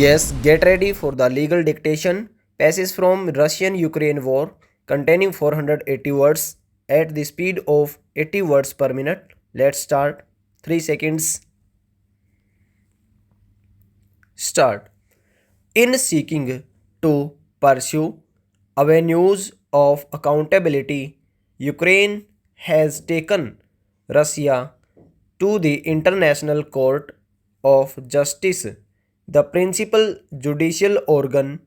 Yes, get ready for the legal dictation. Passes from Russian-Ukraine war containing 480 words at the speed of 80 words per minute. Let's start. 3 seconds. Start. In seeking to pursue avenues of accountability, Ukraine has taken Russia to the International Court of Justice, the principal judicial organ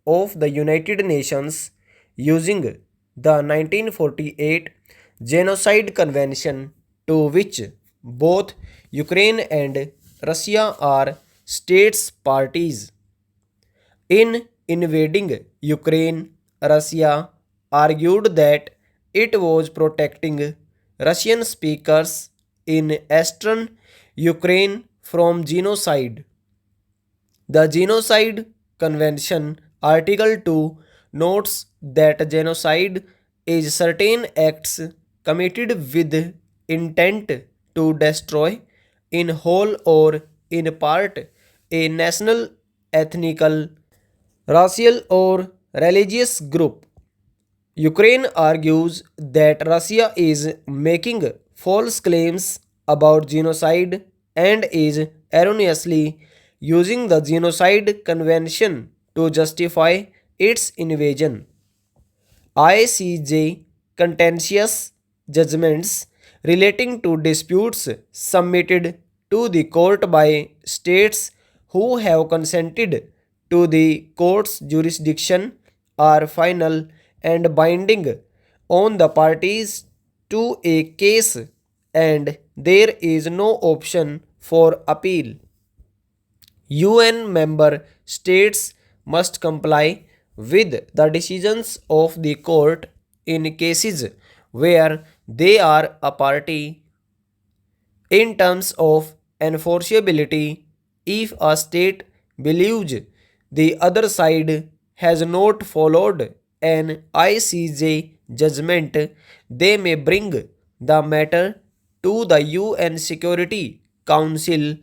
of the United Nations, using the 1948 Genocide Convention, to which both Ukraine and Russia are states parties. In invading Ukraine, Russia argued that it was protecting Russian speakers in eastern Ukraine from genocide. The Genocide Convention, Article 2, notes that genocide is certain acts committed with intent to destroy, in whole or in part, a national, ethnical, racial, or religious group. Ukraine argues that Russia is making false claims about genocide and is erroneously using the Genocide Convention to justify its invasion. ICJ contentious judgments relating to disputes submitted to the court by states who have consented to the court's jurisdiction are final and binding on the parties to a case, and there is no option for appeal. UN member states must comply with the decisions of the court in cases where they are a party. In terms of enforceability, if a state believes the other side has not followed an ICJ judgment, they may bring the matter to the UN Security Council,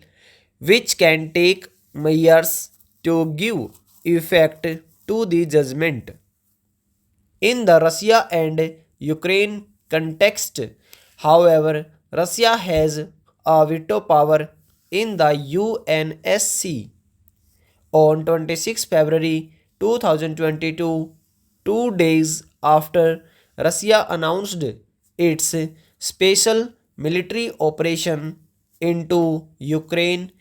which can take years to give effect to the judgment. In the Russia and Ukraine context, however, Russia has a veto power in the UNSC. On 26 February 2022, 2 days after Russia announced its special military operation into Ukraine,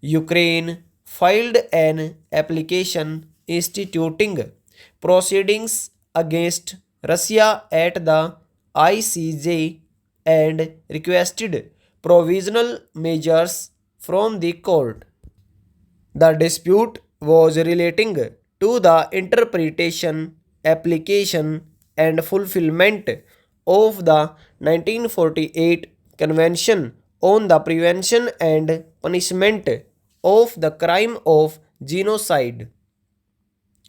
Ukraine filed an application instituting proceedings against Russia at the ICJ and requested provisional measures from the court. The dispute was relating to the interpretation, application, and fulfillment of the 1948 Convention on the Prevention and Punishment of the Crime of Genocide.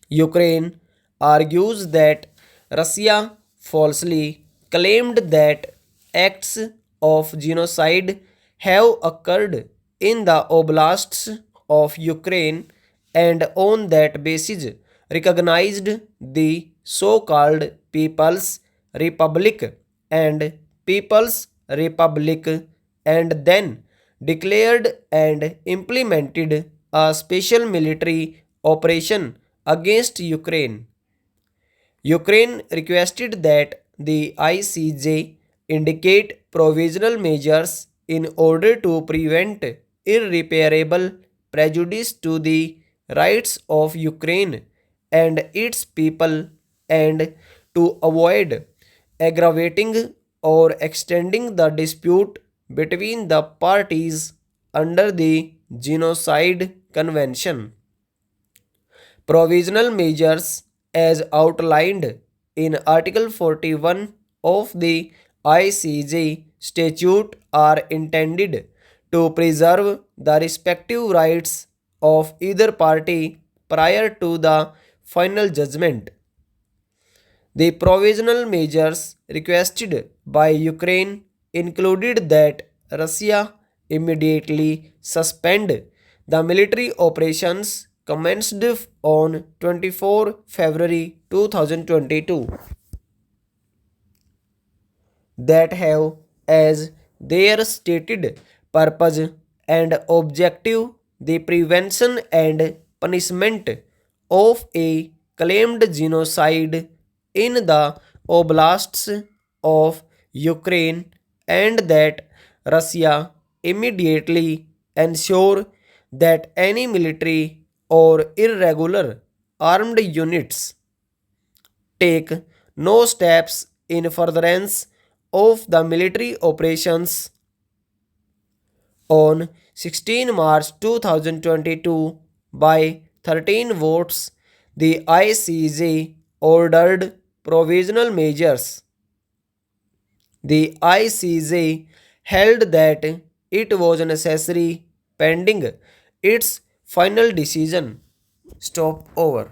Ukraine argues that Russia falsely claimed that acts of genocide have occurred in the oblasts of Ukraine, and on that basis recognized the so-called People's Republic and People's Republic, and then declared and implemented a special military operation against Ukraine. Ukraine requested that the ICJ indicate provisional measures in order to prevent irreparable prejudice to the rights of Ukraine and its people, and to avoid aggravating or extending the dispute between the parties under the Genocide Convention. Provisional measures, as outlined in Article 41 of the ICJ statute, are intended to preserve the respective rights of either party prior to the final judgment. The provisional measures requested by Ukraine included that Russia immediately suspend the military operations commenced on 24 February 2022 that have as their stated purpose and objective the prevention and punishment of a claimed genocide in the oblasts of Ukraine, and that Russia immediately ensure that any military or irregular armed units take no steps in furtherance of the military operations. On 16 March 2022, by 13 votes, the ICJ ordered provisional measures. The ICJ held that it was necessary pending its final decision. Stop over.